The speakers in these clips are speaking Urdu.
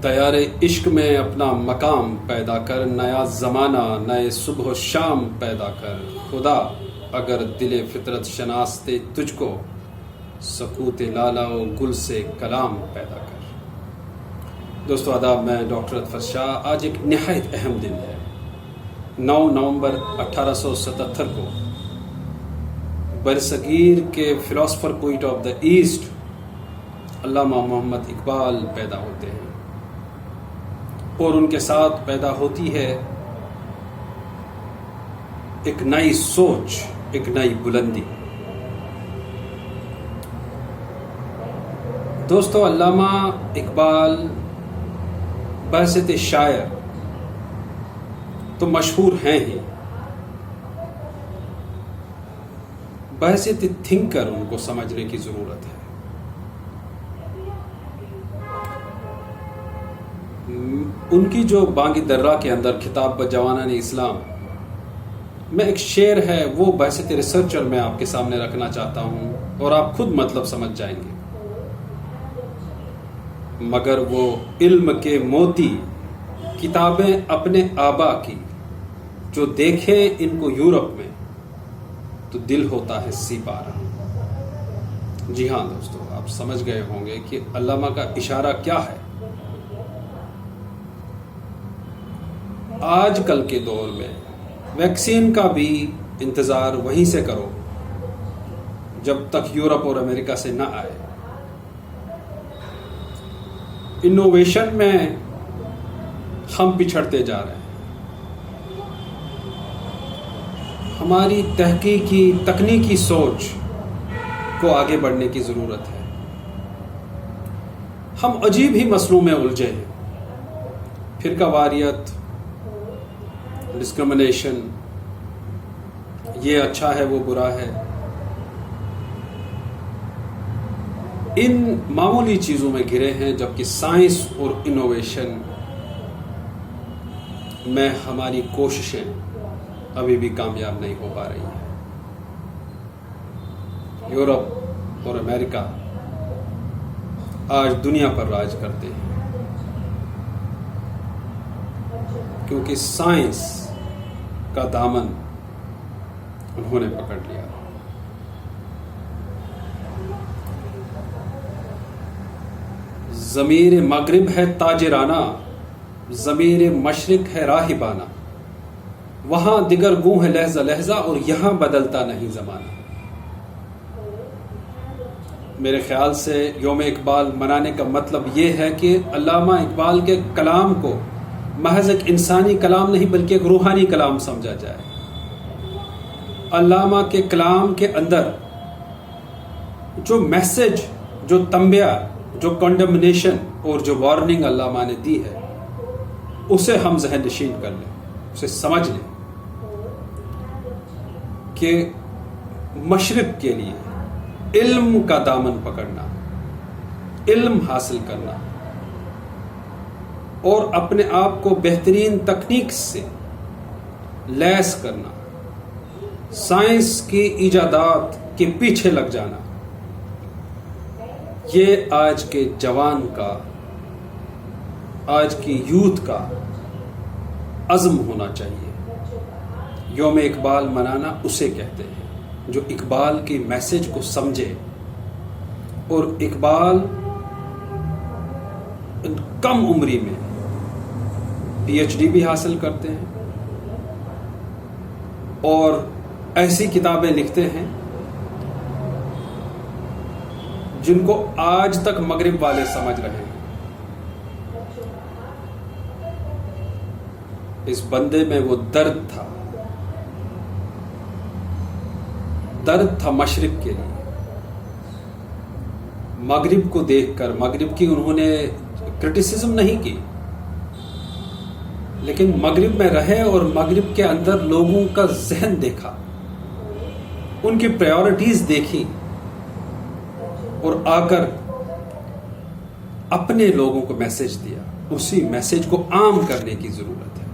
تیار عشق میں اپنا مقام پیدا کر، نیا زمانہ نئے صبح و شام پیدا کر، خدا اگر دل فطرت شناستے تجھ کو، سکوت لالا و گل سے کلام پیدا کر۔ دوستو آداب، میں ڈاکٹر اطفت شاہ۔ آج ایک نہایت اہم دن ہے، 9 نومبر 1877 کو برصغیر کے philosopher poet of the east Allama Muhammad Iqbal پیدا ہوتے ہیں، اور ان کے ساتھ پیدا ہوتی ہے ایک نئی سوچ، ایک نئی بلندی۔ دوستو، علامہ اقبال بحیثیت شاعر تو مشہور ہیں ہی، بحیثیت تھنکر ان کو سمجھنے کی ضرورت ہے۔ ان کی جو بانگی درہ کے اندر کتاب بجوانان اسلام میں ایک شعر ہے، وہ بحیثیت ریسرچر میں آپ کے سامنے رکھنا چاہتا ہوں، اور آپ خود مطلب سمجھ جائیں گے۔ مگر وہ علم کے موتی کتابیں اپنے آبا کی، جو دیکھیں ان کو یورپ میں تو دل ہوتا ہے سی پارا۔ جی ہاں دوستو، آپ سمجھ گئے ہوں گے کہ علامہ کا اشارہ کیا ہے۔ آج کل کے دور میں ویکسین کا بھی انتظار وہیں سے کرو جب تک یورپ اور امریکہ سے نہ آئے۔ انوویشن میں ہم پچھڑتے جا رہے ہیں۔ ہماری تحقیقی تکنیکی سوچ کو آگے بڑھنے کی ضرورت ہے۔ ہم عجیب ہی مسئلوں میں الجھے ہیں، فرقہ واریت، ڈسکرمنیشن، یہ اچھا ہے وہ برا ہے، ان معمولی چیزوں میں گھرے ہیں، جبکہ سائنس اور انوویشن میں ہماری کوششیں ابھی بھی کامیاب نہیں ہو پا رہی ہیں۔ یورپ اور امریکہ آج دنیا پر راج کرتے ہیں، کیونکہ سائنس کا دامن انہوں نے پکڑ لیا۔ ضمیر مغرب ہے تاجرانہ، ضمیر مشرق ہے راہبانہ، وہاں دیگر گوں ہے لہجہ لہجہ، اور یہاں بدلتا نہیں زمانہ۔ میرے خیال سے یوم اقبال منانے کا مطلب یہ ہے کہ علامہ اقبال کے کلام کو محض ایک انسانی کلام نہیں بلکہ ایک روحانی کلام سمجھا جائے۔ علامہ کے کلام کے اندر جو میسج، جو تنبیہ، جو کنڈمنیشن اور جو وارننگ علامہ نے دی ہے، اسے ہم ذہن نشین کر لیں، اسے سمجھ لیں کہ مشرق کے لیے علم کا دامن پکڑنا، علم حاصل کرنا اور اپنے آپ کو بہترین تکنیک سے لیس کرنا، سائنس کی ایجادات کے پیچھے لگ جانا، یہ آج کے جوان کا، آج کی یوتھ کا عزم ہونا چاہیے۔ یوم اقبال منانا اسے کہتے ہیں جو اقبال کی میسج کو سمجھے، اور اقبال کم عمری میں پی ایچ ڈی بھی حاصل کرتے ہیں اور ایسی کتابیں لکھتے ہیں جن کو آج تک مغرب والے سمجھ رہے ہیں۔ اس بندے میں وہ درد تھا، درد تھا مشرق کے لیے۔ مغرب کو دیکھ کر، مغرب کی انہوں نے کرٹیسزم نہیں کی، لیکن مغرب میں رہے اور مغرب کے اندر لوگوں کا ذہن دیکھا، ان کی پرائیورٹیز دیکھی، اور آ کر اپنے لوگوں کو میسج دیا۔ اسی میسج کو عام کرنے کی ضرورت ہے۔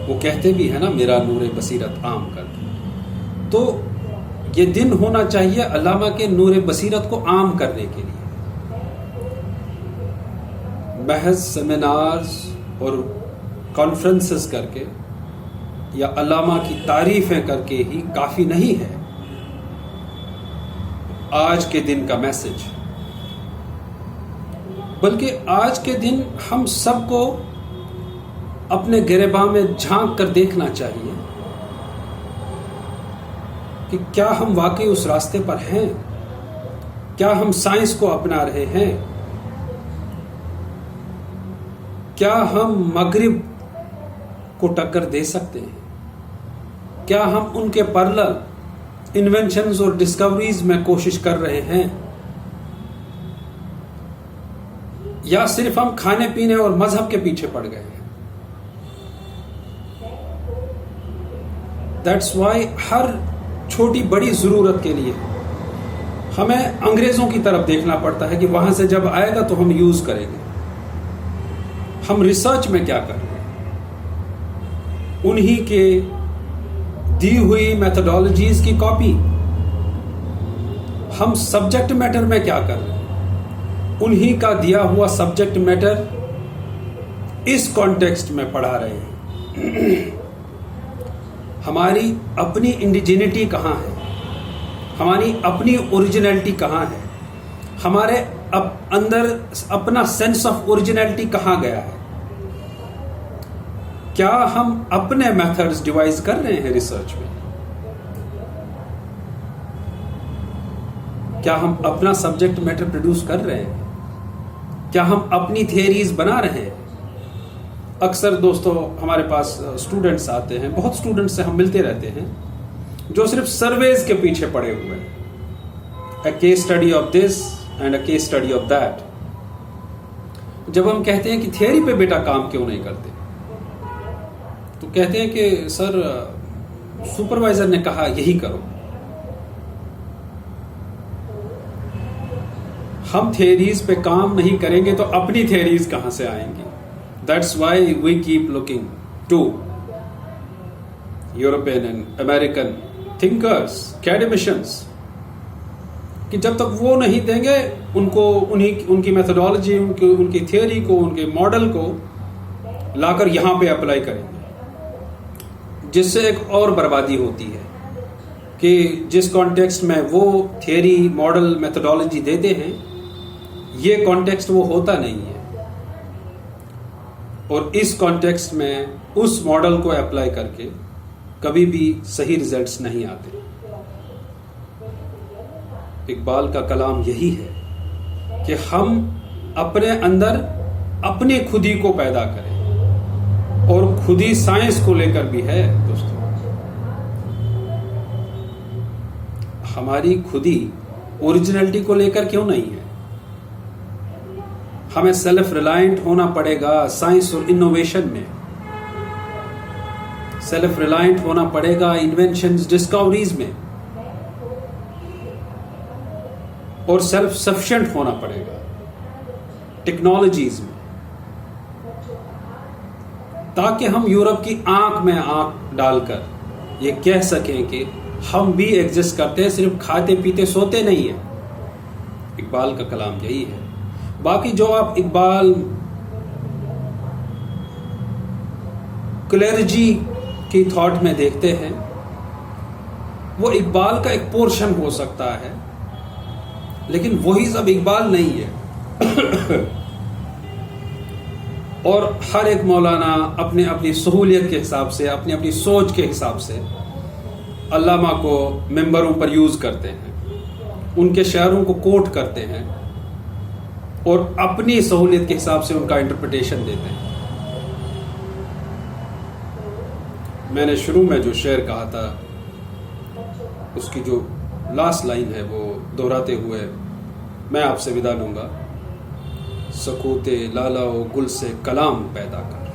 وہ کہتے بھی ہیں نا، میرا نور بصیرت عام کر دے۔ تو یہ دن ہونا چاہیے علامہ کے نور بصیرت کو عام کرنے کے لیے۔ محض سیمینارز اور کانفرنسز کر کے یا علامہ کی تعریفیں کر کے ہی کافی نہیں ہے آج کے دن کا میسج، بلکہ آج کے دن ہم سب کو اپنے گریباں میں جھانک کر دیکھنا چاہیے کہ کیا ہم واقعی اس راستے پر ہیں، کیا ہم سائنس کو اپنا رہے ہیں، کیا ہم مغرب کو ٹکر دے سکتے ہیں، کیا ہم ان کے پیرلل انوینشنز اور ڈسکوریز میں کوشش کر رہے ہیں، یا صرف ہم کھانے پینے اور مذہب کے پیچھے پڑ گئے ہیں۔ دیٹس وائی ہر چھوٹی بڑی ضرورت کے لیے ہمیں انگریزوں کی طرف دیکھنا پڑتا ہے کہ وہاں سے جب آئے گا تو ہم یوز کریں گے۔ ہم ریسرچ میں کیا کر رہے ہیں؟ انہی کے دی ہوئی میتھڈالوجیز کی کاپی۔ ہم سبجیکٹ میٹر میں کیا کر رہے ہیں؟ انہی کا دیا ہوا سبجیکٹ میٹر اس کانٹیکسٹ میں پڑھا رہے ہیں۔ ہماری اپنی انڈیجینٹی کہاں ہے؟ ہماری اپنی اوریجنلٹی کہاں ہے؟ ہمارے اندر اپنا سینس آف اوریجنلٹی کہاں گیا ہے؟ کیا ہم اپنے میتھڈز ڈیوائز کر رہے ہیں ریسرچ میں؟ کیا ہم اپنا سبجیکٹ میٹر پروڈیوس کر رہے ہیں؟ کیا ہم اپنی تھیوریز بنا رہے ہیں؟ اکثر دوستو ہمارے پاس اسٹوڈنٹس آتے ہیں، بہت اسٹوڈنٹس سے ہم ملتے رہتے ہیں جو صرف سرویز کے پیچھے پڑے ہوئے ہیں، a case study of this and a case study of that. جب ہم کہتے ہیں کہ تھیوری پہ بیٹا کام کیوں نہیں کرتے، تو کہتے ہیں کہ سر سپروائزر نے کہا یہی کرو۔ ہم تھیوریز پہ کام نہیں کریں گے تو اپنی تھیوریز کہاں سے آئیں گی؟ That's why we keep looking to European and American thinkers, academicians, کہ جب تک وہ نہیں دیں گے ان کی میتھڈالوجی، ان کی تھیوری کو، ان کے ماڈل کو لا کر یہاں پہ اپلائی کریں گے، جس سے ایک اور بربادی ہوتی ہے کہ جس کانٹیکسٹ میں وہ تھیوری، ماڈل، میتھڈالوجی دیتے ہیں، یہ کانٹیکسٹ وہ ہوتا نہیں ہے، اور اس کانٹیکسٹ میں اس ماڈل کو اپلائی کر کے کبھی بھی صحیح ریزلٹس نہیں آتے۔ اقبال کا کلام یہی ہے کہ ہم اپنے اندر اپنی خودی کو پیدا کریں، اور خودی سائنس کو لے کر بھی ہے دوستو۔ ہماری خودی اوریجنلٹی کو لے کر کیوں نہیں ہے؟ ہمیں سیلف ریلائنٹ ہونا پڑے گا سائنس اور انوویشن میں، سیلف ریلائنٹ ہونا پڑے گا انوینشنز، ڈسکوریز میں، اور سیلف سفیشینٹ ہونا پڑے گا ٹیکنالوجیز میں، تاکہ ہم یورپ کی آنکھ میں آنکھ ڈال کر یہ کہہ سکیں کہ ہم بھی ایگزسٹ کرتے ہیں، صرف کھاتے پیتے سوتے نہیں ہیں۔ اقبال کا کلام یہی ہے۔ باقی جو آپ اقبال کلیرجی کی تھاٹ میں دیکھتے ہیں، وہ اقبال کا ایک پورشن ہو سکتا ہے، لیکن وہی سب اقبال نہیں ہے۔ اور ہر ایک مولانا اپنی سہولیت کے حساب سے، اپنی سوچ کے حساب سے علامہ کو ممبروں پر یوز کرتے ہیں، ان کے شعروں کو کوٹ کرتے ہیں، اور اپنی سہولیت کے حساب سے ان کا انٹرپریٹیشن دیتے ہیں۔ میں نے شروع میں جو شعر کہا تھا، اس کی جو لاسٹ لائن ہے وہ دہراتے ہوئے میں آپ سے ودا لوں گا۔ سکوت لالا و گل سے کلام پیدا کر۔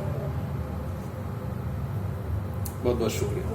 بہت بہت شکریہ۔